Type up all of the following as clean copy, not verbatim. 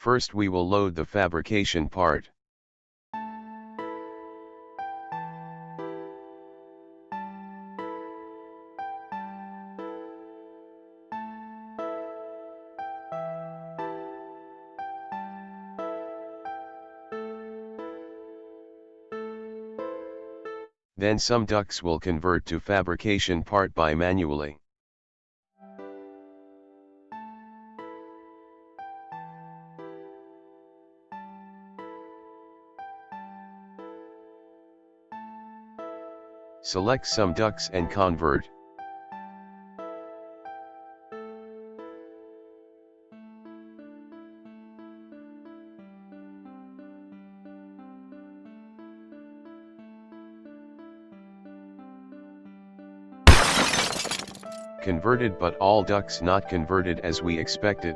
First we will load the fabrication part. Then some ducts will convert to fabrication part by manually. Select some ducts and convert. Converted, but all ducts not converted as we expected.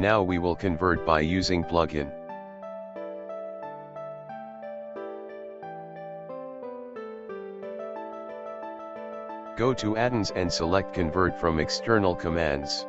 Now we will convert by using plugin. Go to add-ins and select Convert from external commands.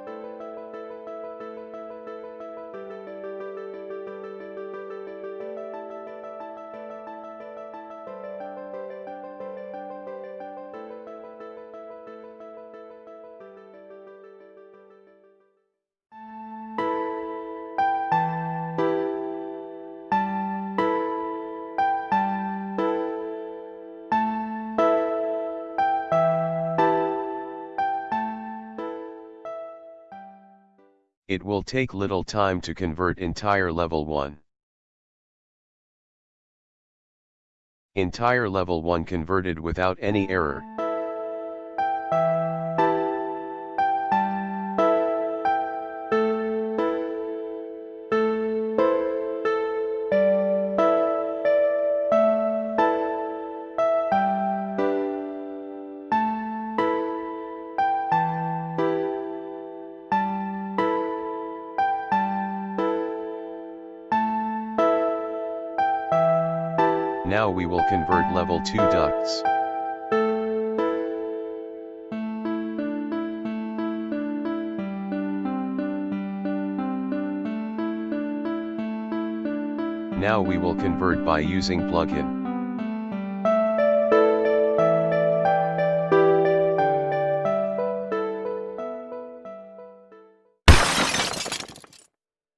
It will take little time to convert entire level 1. Entire level 1 converted without any error. Now we will convert level 2 ducts. Now we will convert by using plugin.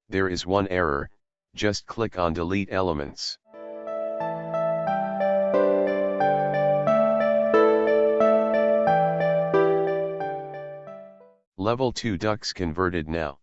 There is one error, just click on Delete Elements. Level 2 ducts converted now.